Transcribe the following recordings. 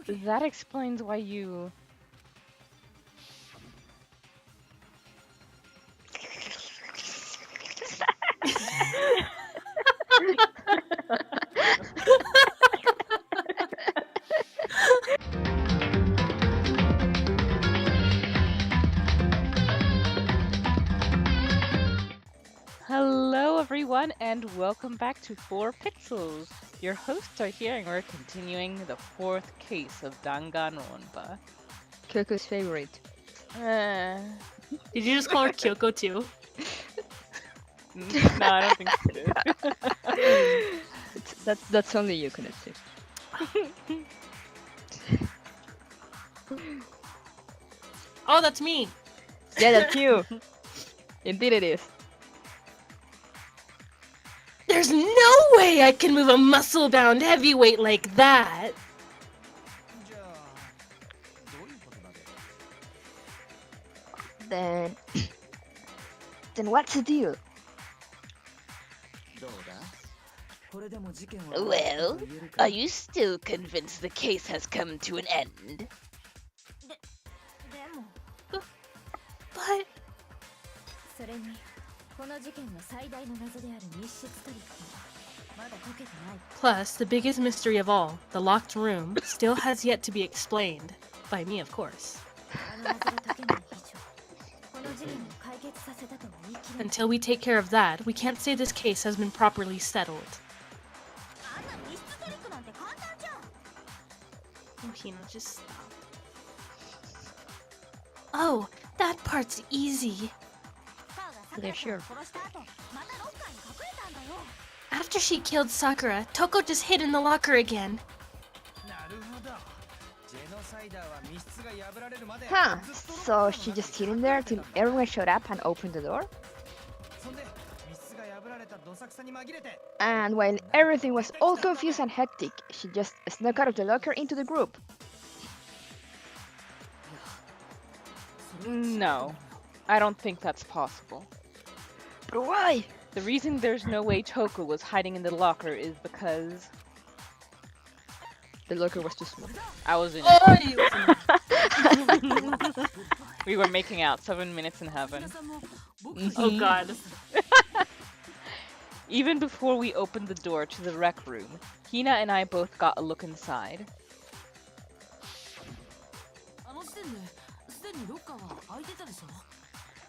That explains why you... Hello everyone and welcome back to 4pixels. Your hosts are here and we're continuing the fourth case of Danganronpa. Coco's favorite. Uh, Did you just call her Kyoko too? no, I don't think she did. That's only you, Kunetsu. Oh, that's me. Yeah, that's you. Indeed it is. There's no way I can move a muscle-bound heavyweight like that. Then... then what's the deal? Well, are you still convinced the case has come to an end? But plus, the biggest mystery of all, the locked room, still has yet to be explained. By me, of course. Until we take care of that, we can't say this case has been properly settled. Oh, Hina, just stop. Oh, that part's easy. Yeah, sure. After she killed Sakura, Toko just hid in the locker again. Huh, so she just hid in there till everyone showed up and opened the door? And while everything was all confused and hectic, she just snuck out of the locker into the group. No, I don't think that's possible. But why? The reason there's no way Toko was hiding in the locker is because The locker was too small. I was in Oh, it. We were making out 7 minutes in heaven. Oh god. Even before we opened the door to the rec room, Hina and I both got a look inside.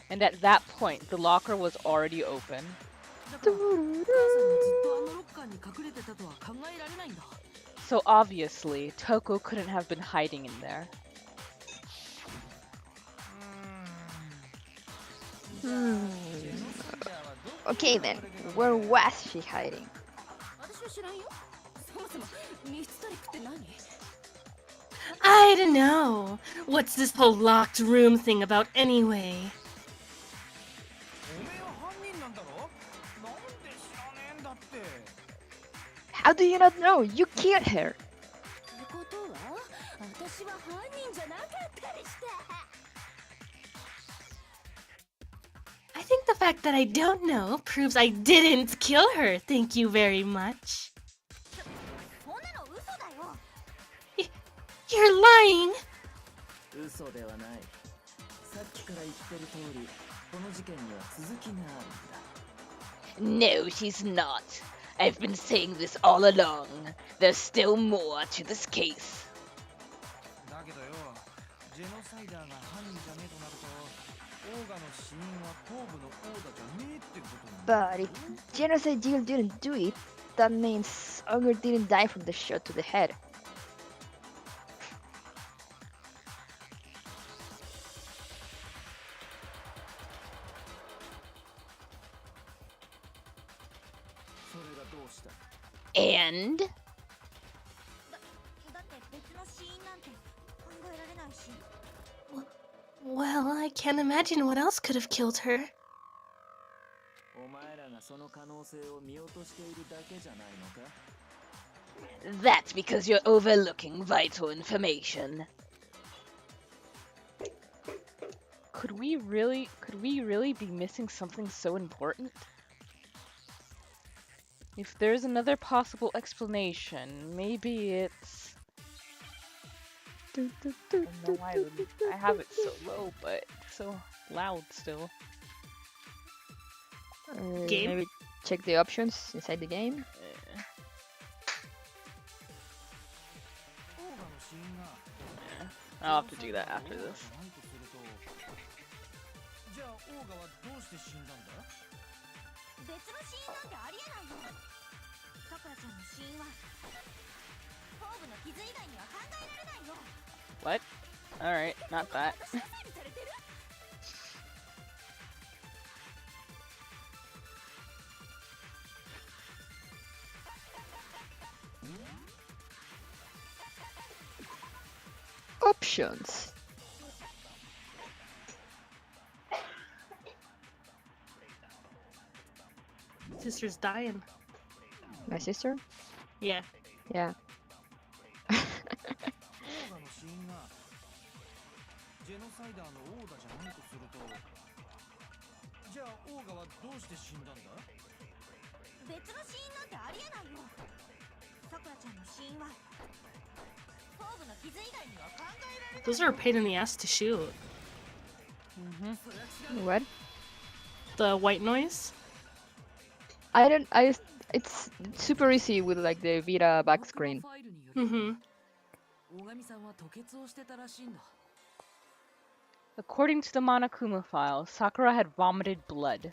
And at that point, the locker was already open. So obviously, Toko couldn't have been hiding in there. Okay then, where was she hiding? I don't know. What's this whole locked room thing about anyway? How do you not know? You killed her! I think the fact that I don't know proves I didn't kill her. Thank you very much. You're lying! No, she's not. I've been saying this all along. There's still more to this case. But if Genocide Jill didn't do it, that means Ogre didn't die from the shot to the head. And? Well, I can't imagine what else could have killed her. That's because you're overlooking vital information. Could we really be missing something so important? If there's another possible explanation, maybe it's... don't know why I have it so low, but it's so loud still. Game? Maybe check the options inside the game. Eh, I'll have to do that after this. じゃあオーガはどうして死んだんだ別の死因なんてありえないよ。さくらちゃんの死因は頭部の傷以外には考えられないよ。 What? Alright, not that. 支配されてる。 Options. Sister's dying. My sister? Yeah. Yeah. オーガの死因がジェノサイダーのオーガじゃないとするとじゃあオーガはどうして死んだんだ別の死因なんてありえないよ。さくらちゃんの死因は頭部の傷以外には考えられない。 Those are a pain in the ass to shoot. What? The white noise? It's super easy with like the Vita back screen. Mm-hmm. According to the Monokuma file, Sakura had vomited blood.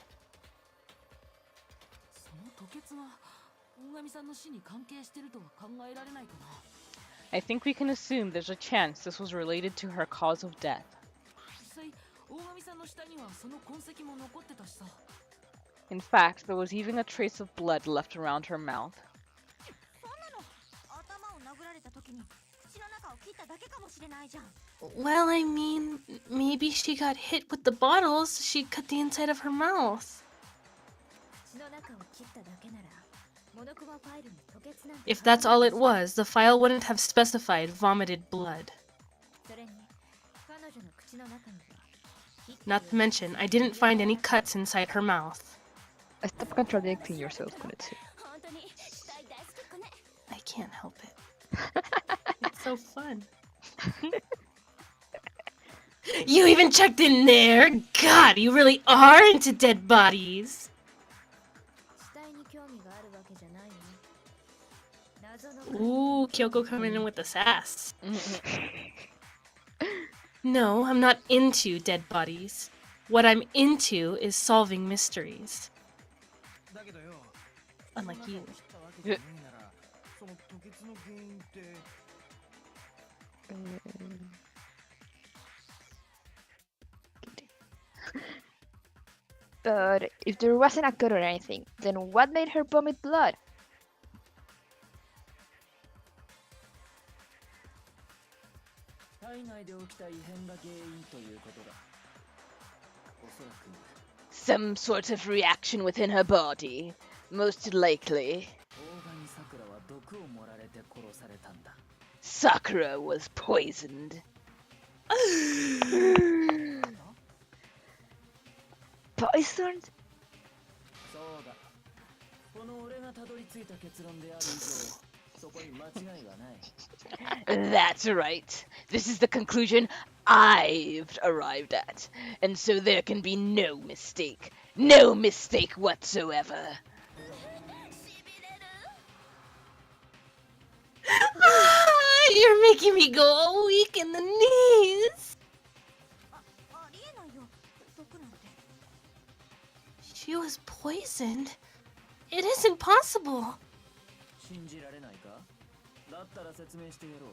I think we can assume there's a chance this was related to her cause of death. In fact, there was even a trace of blood left around her mouth. そんなの頭を殴られた時に口の中を切っただけかもしれないじゃん。 Well, I mean, maybe she got hit with the bottles. She cut the inside of her mouth. 口の中を切っただけならモノクマファイルに吐血なんて。 If that's all it was, the file wouldn't have specified vomited blood. それに彼女の口の中には。 Not to mention, I didn't find any cuts inside her mouth. Stop contradicting yourself, Konetsu. 本当に死体大好きっ子ね。 I can't help it. It's so fun. You even checked in there? God, you really are into dead bodies. 死体に興味があるわけじゃないの。謎の Ooh, Kyoko coming in with the sass. No, I'm not into dead bodies. What I'm into is solving mysteries. だけどよ Unlike you. 切ったわけじゃねえならその吐血の原因って But if there wasn't a cut or anything, then what made her vomit blood? 体内で起きた異変が原因ということだおそらく Some sort of reaction within her body. Most likely, オーガにさくらは毒を盛られて殺されたんだ Sakura was poisoned. Poisoned? そうだこの俺がたどり着いた結論である以上そこに間違いはない That's right. This is the conclusion I've arrived at. And so there can be no mistake. No mistake whatsoever. You're making me go all weak in the knees. ありえないよ。毒なんて。 She was poisoned. It isn't possible. 信じられないかだったら説明してやろう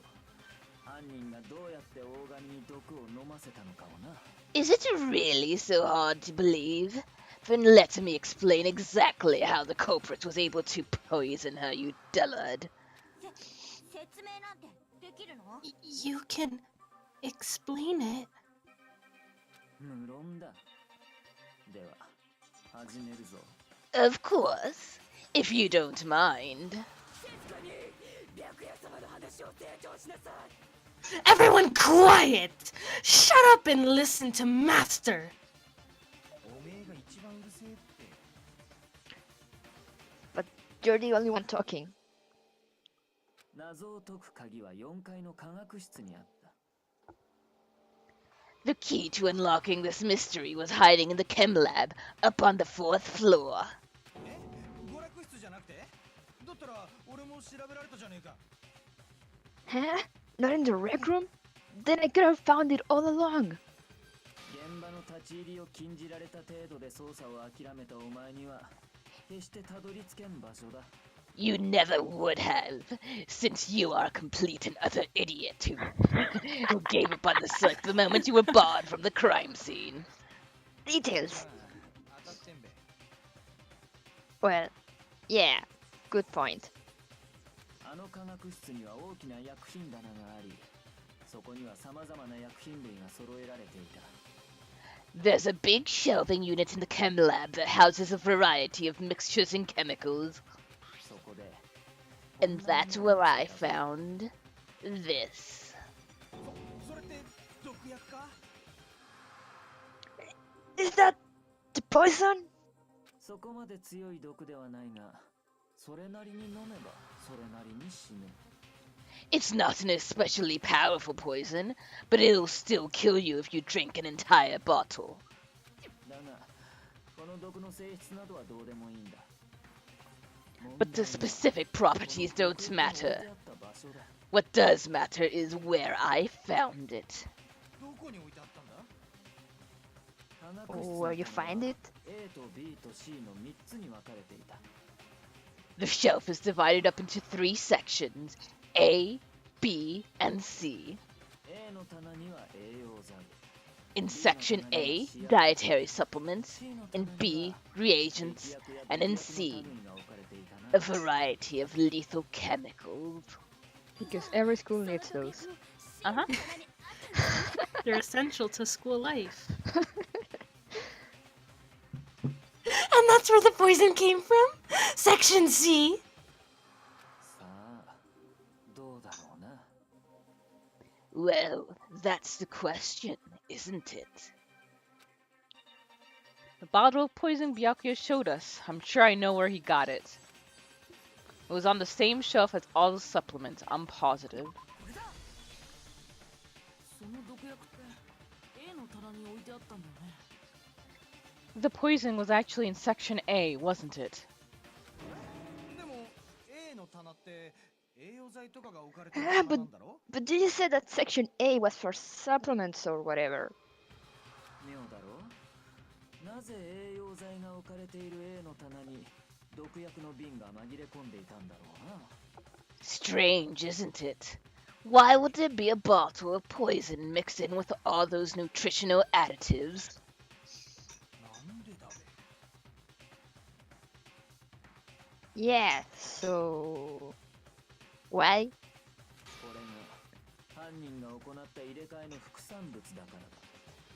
犯人がどうやってオーガに毒を飲ませたのかをな Is it really so hard to believe? Then let me explain exactly how the culprit was able to poison her, you dullard. 説明なんてできるの？ You can explain it. 無論だでは始めるぞ Of course, if you don't mind. Everyone quiet! Shut up and listen to Master! おめえが一番うるせえって But you're the only one talking. 謎を解く鍵は4階の科学室にあった The key to unlocking this mystery was hiding in the chem lab up on the 4th floor. え娯楽室じゃなくてだったら俺も調べられたじゃねえか Huh? Not in the rec room? Then I could have found it all along. 現場の立ち入りを禁じられた程度で捜査を諦めたお前には決してたどり着けん場所だ You never would have, since you are a complete and utter idiot who gave up on the search the moment you were barred from the crime scene. Details. 当たってんべ Well, yeah, good point. あの科学室には大きな薬品棚がありそこには様々な薬品類が揃えられていた There's a big shelving unit in the chem lab that houses a variety of mixtures and chemicals. そこで And that's where I found this. それって毒薬か Is that the poison? そこまで強い毒ではないがそれなりに飲めばそれなりに死ぬ It's not an especially powerful poison, but it'll still kill you if you drink an entire bottle. だがこの毒の性質などはどうでもいいんだ But the specific properties don't matter. 置いてあった場所だ What does matter is where I found it. どこに置いてあったんだ 科学室 Where you find it? A と B と C の3つに分かれていた The shelf is divided up into 3 sections, A, B, and C. A の棚には栄養剤 In section A, dietary supplements. In B, reagents. And in C, a variety of lethal chemicals. Because every school needs those. Uh-huh. They're essential to school life. And that's where the poison came from? Section C? さあどうだろうな Well, that's the question, isn't it? The bottle of poison Byakuya showed us. I'm sure I know where he got it. It was on the same shelf as all the supplements, I'm positive. その毒薬って A の棚に置いてあったんだよね The poison was actually in section A, wasn't it? でも A の棚って栄養剤とかが置かれてる Ah, 棚 but なんだろ but did you say that section A was for supplements or whatever? 妙だろなぜ栄養剤が置かれている A の棚に毒薬の瓶が紛れ込んでいたんだろうな Strange, isn't it? Why would there be a bottle of poison mixed in with all those nutritional additives? なんでだべ Yeah, so why? これが犯人が行った入れ替えの副産物だからだ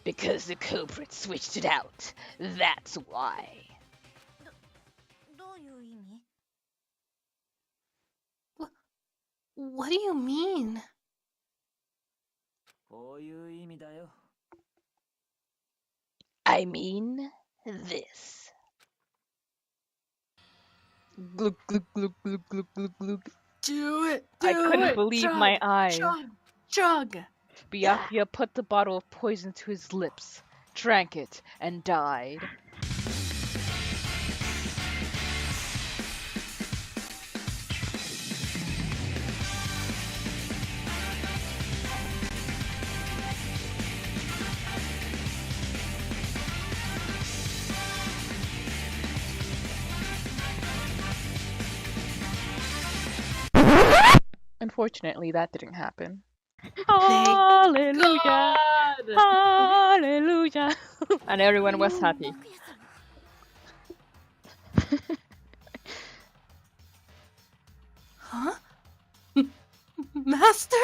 Because the culprit switched it out. That's why. どういう意味 What do you mean? こういう意味だよ I mean this. Glug, glug, glug, glug, glug, glug, glug. Do it! I couldn't believe my eyes. Chug! Byakuya put the bottle of poison to his lips, drank it, and died. Unfortunately, that didn't happen. Hallelujah! Hallelujah! And everyone was happy. 白夜さん Huh? Master?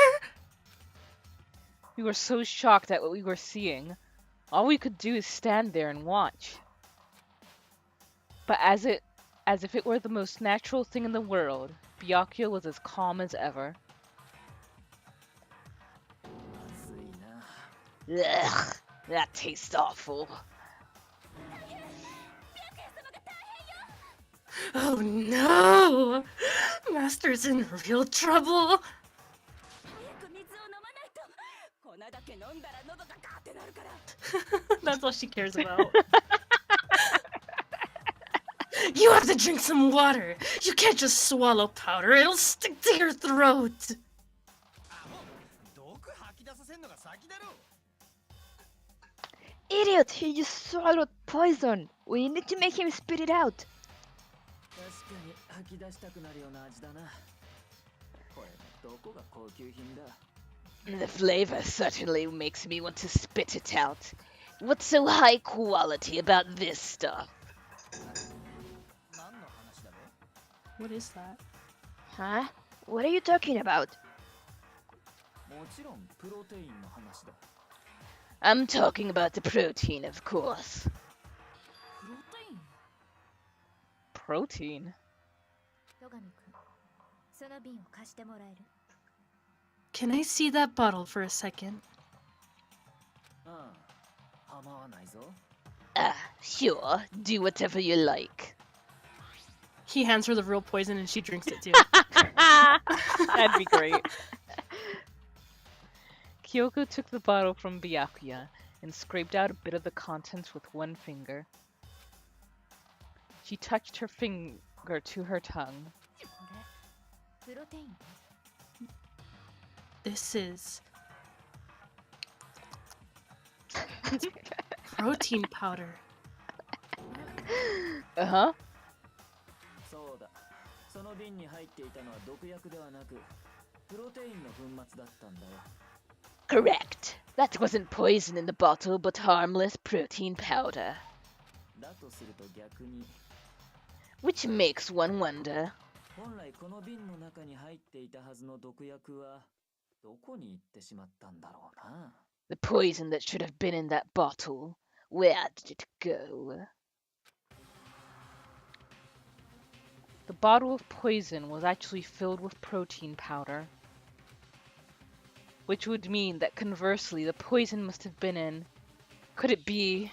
We were so shocked at what we were seeing. All we could do is stand there and watch. But as if it were the most natural thing in the world, Byakuya was as calm as ever. まずいな Ugh, that tastes awful. Oh no! Master's in real trouble! 早く水を飲まないと That's all she cares about. You have to drink some water. You can't just swallow powder. It'll stick to your throat. アホ毒吐き出させんのが先だろ Idiot! He just swallowed poison. We need to make him spit it out. 確かに吐き出したくなるような味だな。これどこが高級品だ。 The flavor certainly makes me want to spit it out. What's so high quality about this stuff? 何の話だべ What is that? Huh? What are you talking about? もちろんプロテインの話だ。 I'm talking about the protein, of course. プロテイン Protein. 戸上くんその瓶を貸してもらえる Can I see that bottle for a second? ああ、構わないぞ。 Sure, do whatever you like. He hands her the real poison and she drinks it too. That'd be great. Kyoko took the bottle from Byakuya and scraped out a bit of the contents with one finger. She touched her finger to her tongue. プロテイン This is protein powder. Uh-huh. そうだ。その瓶に入っていたのは毒薬ではなく、プロテインの粉末だったんだよ。 Correct. That wasn't poison in the bottle, but harmless protein powder. だとすると逆に、 Which makes one wonder. 本来この瓶の中に入っていたはずの毒薬はどこに行ってしまったんだろうな。 The poison that should have been in that bottle. Where did it go? The bottle of poison was actually filled with protein powder. Which would mean that conversely, the poison must have been in... Could it be...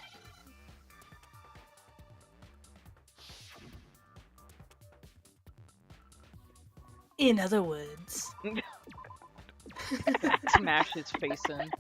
In other words, Smash his face in.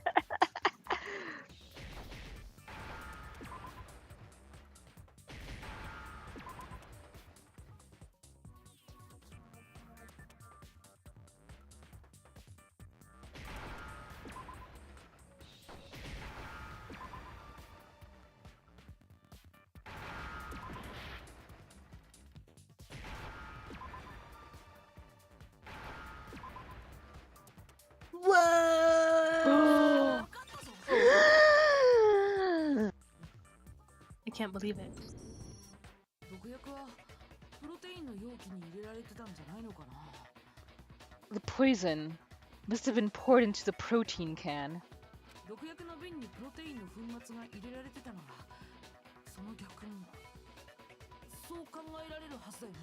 I can't believe it. 毒薬はプロテインの容器に入れられてたんじゃないのかな The poison must have been poured into the protein can. 毒薬の瓶にプロテインの粉末が入れられてたならその逆にそう考えられるはずだよね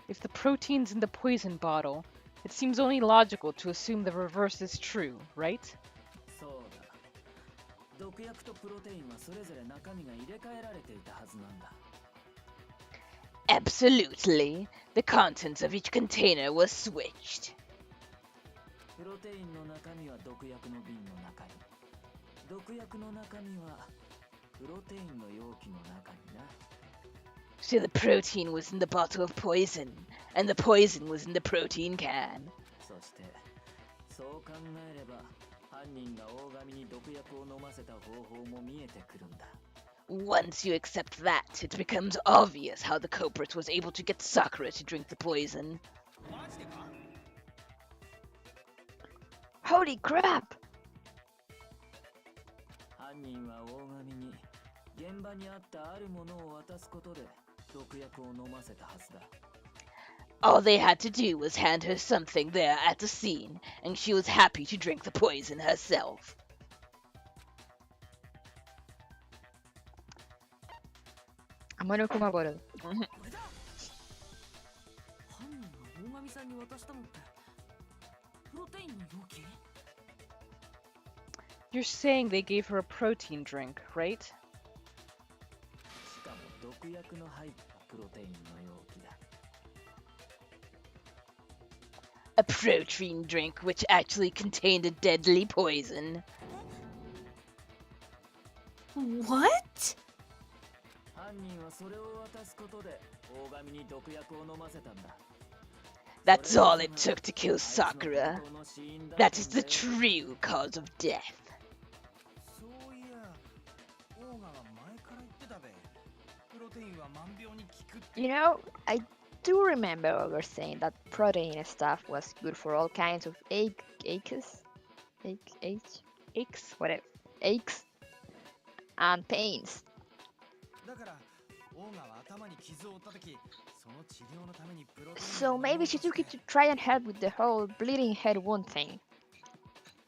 If the protein's in the poison bottle, it seems only logical to assume the reverse is true, right? そうだ。毒薬とプロテインはそれぞれ中身が入れ替えられていたはずなんだ。 Absolutely. The contents of each container were switched. プロテインの中身は毒薬の瓶の中に。毒薬の中身はプロテインの容器の中にな。 So the protein was in the bottle of poison, and the poison was in the protein can. そしてそう考えれば犯人が大神に毒薬を飲ませた方法も見えてくるんだ。 Once you accept that, it becomes obvious how the culprit was able to get Sakura to drink the poison. マジでか Holy crap! 犯人は大神に現場にあったあるものを渡すことで毒薬を飲ませたはずだ。 All they had to do was hand her something there at the scene, and she was happy to drink the poison herself. Amanokuma bottle. これだ犯人が大神さんに渡したのってプロテインの容器 You're saying they gave her a protein drink, right? しかも毒薬の入ったプロテインの容器だ。 A protein drink which actually contained a deadly poison. What? 犯人はそれを渡すことで大神に毒薬を飲ませたんだ。 That's all it took to kill Sakura. That is the true cause of death. そういやオーガは前から言ってたべ。プロテインは万病に効くって。 You know, I do remember Ogre saying that protein stuff was good for all kinds of aches, whatever, aches and pains. だからオーガは頭に傷を負った時、その治療のためにプロテイン So を飲もう maybe と she して took it to try and help with the whole bleeding head wound thing.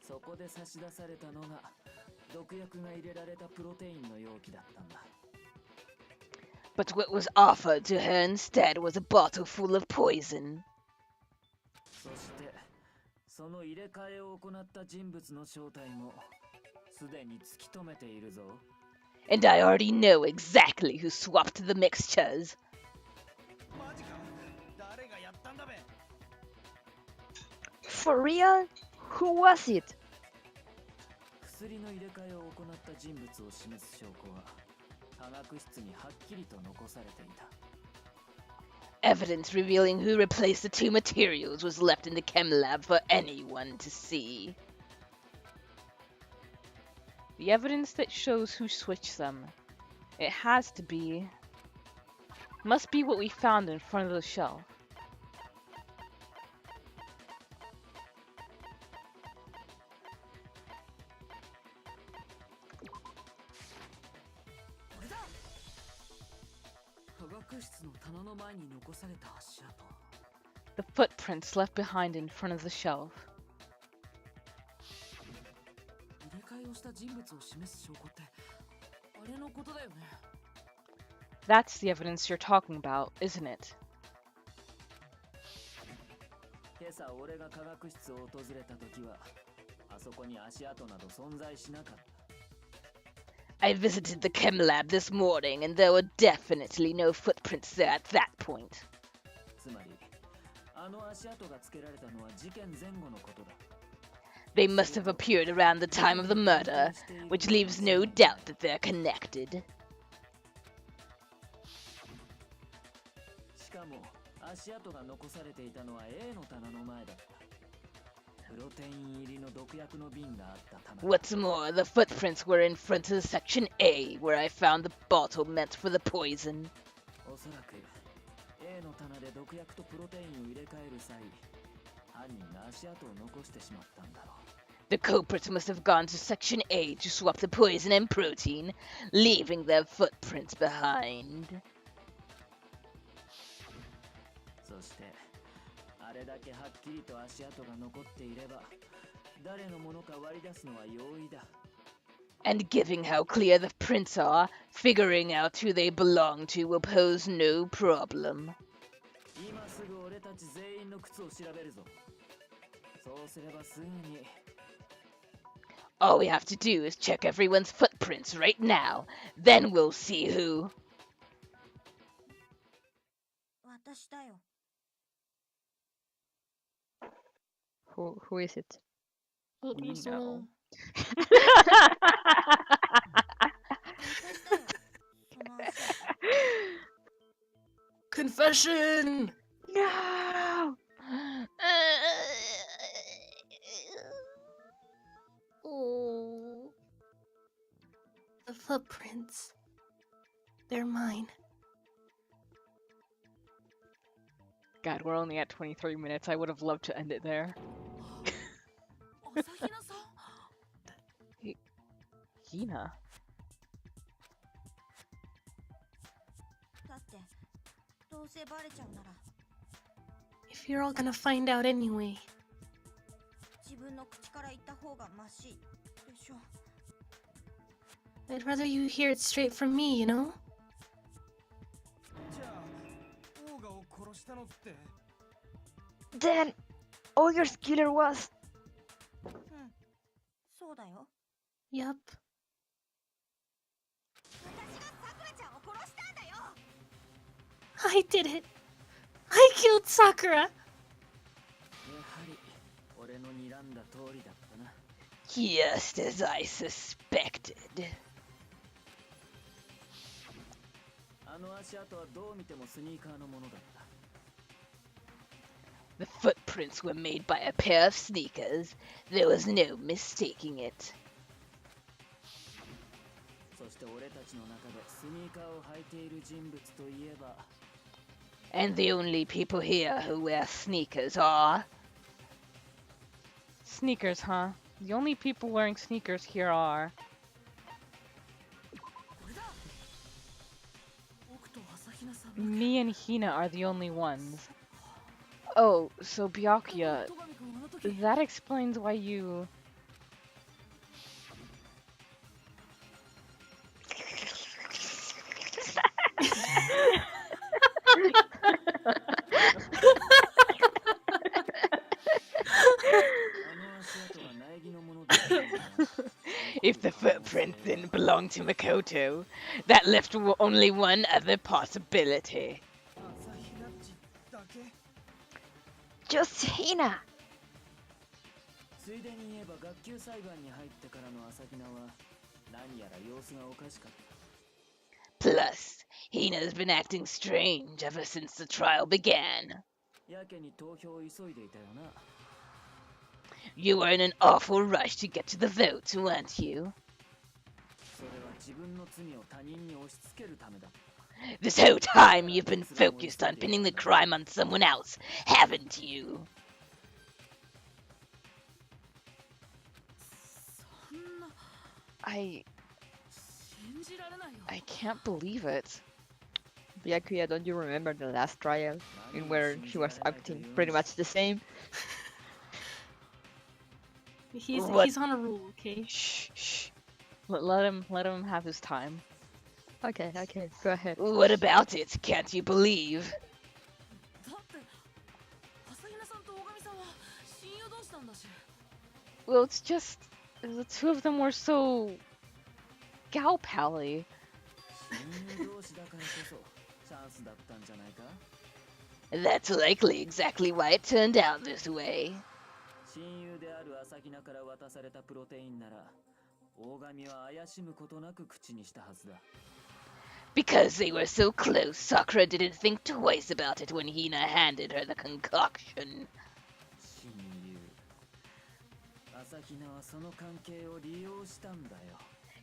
そこで差し出されたのが毒薬が入れられたプロテインの容器だったんだ。 But what was offered to her instead was a bottle full of poison. そしてその入れ替えを行った人物の正体もすでに突き止めているぞ。 And I already know exactly who swapped the mixtures. マジか。誰がやったんだべ。 For real? Who was it? 薬の入れ替えを行った人物を示す証拠は科学室にはっきりと残されていた。 Evidence revealing who replaced the two materials was left in the chem lab for anyone to see. The evidence that shows who switched them. It has to be... Must be what we found in front of the shelf. The footprints left behind in front of the shelf. That's the evidence you're talking about, isn't it? 今朝俺が科学室を訪れた時はあそこに足跡など存在しなかった。 I visited the chem lab this morning and there were definitely no footprints there at that point. つまりあの足跡がつけられたのは事件前後のことだ。 They must have appeared around the time of the murder, which leaves no doubt that they're connected. しかも足跡が残されていたのは A の棚の前だった。プロテイン入りの毒薬の瓶があった棚。 What's more, the footprints were in front of section A, where I found the bottle meant for the poison. おそらく A の棚で毒薬とプロテインを入れ替える際、犯人が足跡を残してしまったんだろう。 The culprits must have gone to section A to swap the poison and protein, leaving their footprints behind. そしてあれだけはっきりと足跡が残っていれば誰のものか割り出すのは容易だ。 And given how clear the prints are, figuring out who they belong to will pose no problem. 今すぐ俺たち全員の靴を調べるぞ。そうすればすぐに。 All we have to do is check everyone's footprints right now. Then we'll see who. 私だよ。 Who is it? We know. 私だよ。その足。 Confession! No! Oh. The footprints. They're mine. God, we're only at 23 minutes. I would have loved to end it there. Hina. だってどうせバレちゃうなら If you're all gonna find out anyway. 自分の口から言った方がマシでしょ。 I'd rather you hear it straight from me, you know? じゃあオーガを殺したのって。 Then Ogre's killer was... うんそうだよ。 Yup. 私がさくらちゃんを殺したんだよ。 I did it! I killed Sakura! やはり Just as I suspected. あの足跡はどう見てもスニーカーのものだった。 The footprints were made by a pair of sneakers. There was no mistaking it. そして俺たちの中でスニーカーを履いている人物といえば And the only people here who wear sneakers are... Sneakers, huh? The only people wearing sneakers here are... これだ。僕と朝比奈さんだけ。 Me and Hina are the only ones. Oh, so Byakuya, 戸上君あの時 that explains why you... If the footprints didn't belong to Makoto, that left only one other possibility. 朝日奈っちだけ Just Hina. ついでに言えば学級裁判に入ってからの朝比奈は何やら様子がおかしかった。 Plus, Hina's been acting strange ever since the trial began. やけに投票を急いでいたよな。 You were in an awful rush to get to the vote, weren't you? それは自分の罪を他人に押し付けるためだ。 This whole time you've been focused on pinning the crime on someone else, haven't you? そんな I 信じられないよ。 I can't believe it. Byakuya, don't you remember the last trial in where he was acting pretty much the same? What? He's on a rule, okay? Shh, shh. Let him have his time. Okay, go ahead. What about it? Can't you believe? だって朝比奈さんと大神さんは親友同士なんだし。 Well, it's just the two of them were so gal pally. 親友同士だからこそチャンスだったんじゃないか。 That's likely exactly why it turned out this way. 親友である朝比奈から渡されたプロテインなら大神は怪しむことなく口にしたはずだ。 Because they were so close, Sakura didn't think twice about it when Hina handed her the concoction. 親友朝比奈はその関係を利用したんだよ。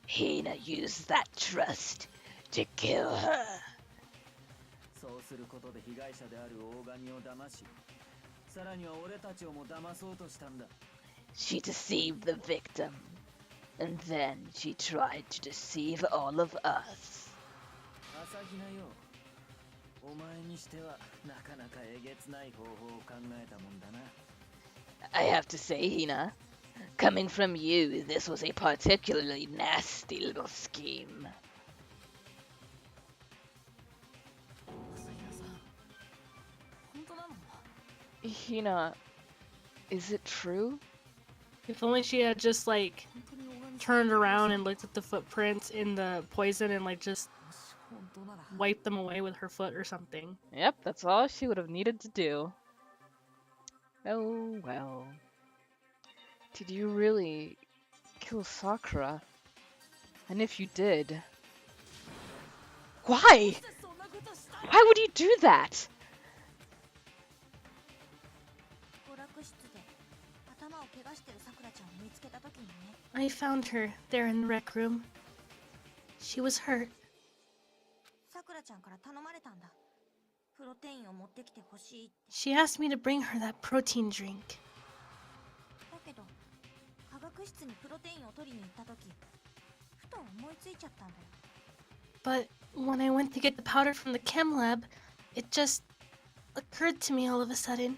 Hina used that trust to kill her. そうすることで被害者である大神を騙し、さらには俺たちをも騙そうとしたんだ。 She deceived the victim, and then she tried to deceive all of us. 朝比奈よ、お前にしてはなかなかえげつない方法を考えたもんだな。 I have to say, Hina, coming from you, this was a particularly nasty little scheme. 朝比奈さん、本当なの？ Hina, is it true? If only she had just like 本当に大神さん turned around and looked at the footprints in the poison and like just もし本当なら wiped them away with her foot or something. Yep, that's all she would have needed to do. Oh well. Did you really kill Sakura? And if you did, why? そんなことしたの？ Why would you do that? 娯楽室で頭を怪我してるさくらちゃんを見つけた時にね、 I found her there in the rec room. She was hurt. さくらちゃんから頼まれたんだ。プロテインを持ってきてほしいって。 She asked me to bring her that protein drink. だけど科学室にプロテインを取りに行った時、ふと思いついちゃったんだよ。 But when I went to get the powder from the chem lab, it just occurred to me all of a sudden.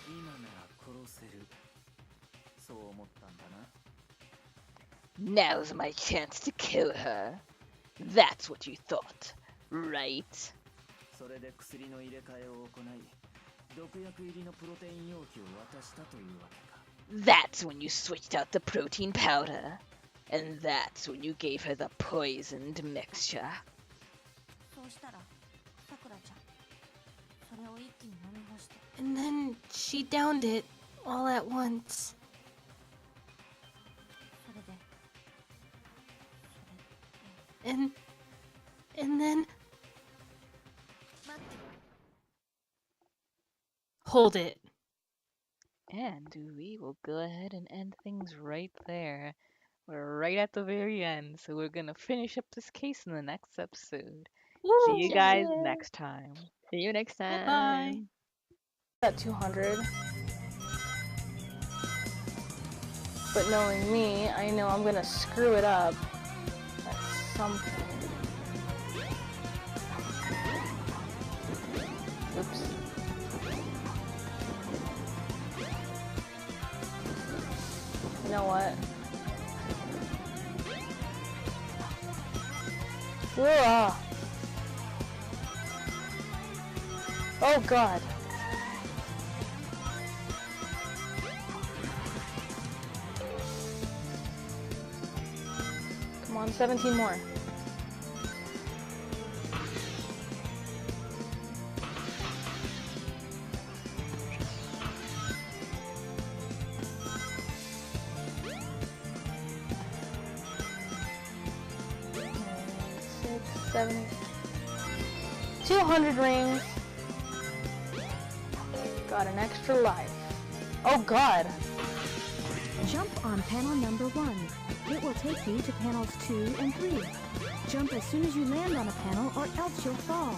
今なら殺せる。そう思ったんだな。 Now's my chance to kill her. That's what you thought, right? それで薬の入れ替えを行い、毒薬入りのプロテイン容器を渡したというわけか。 That's when you switched out the protein powder. And that's when you gave her the poisoned mixture. そうしたらさくらちゃん、それを一気に飲み干して、 And then she downed it all at once. And then... Hold it. And we will go ahead and end things right there. We're right at the very end, so we're gonna finish up this case in the next episode. See you guys Yay. next time. See you next Bye-bye. time. At 200. But knowing me, I know I'm gonna screw it up at some point. Oops. You know what? Ugh. Oh god. Come on, 17 more. Six, 7, 200 rings. Got an extra life. Oh god. Jump on panel number 1. It will take you to panels 2 and 3. Jump as soon as you land on a panel or else you'll fall.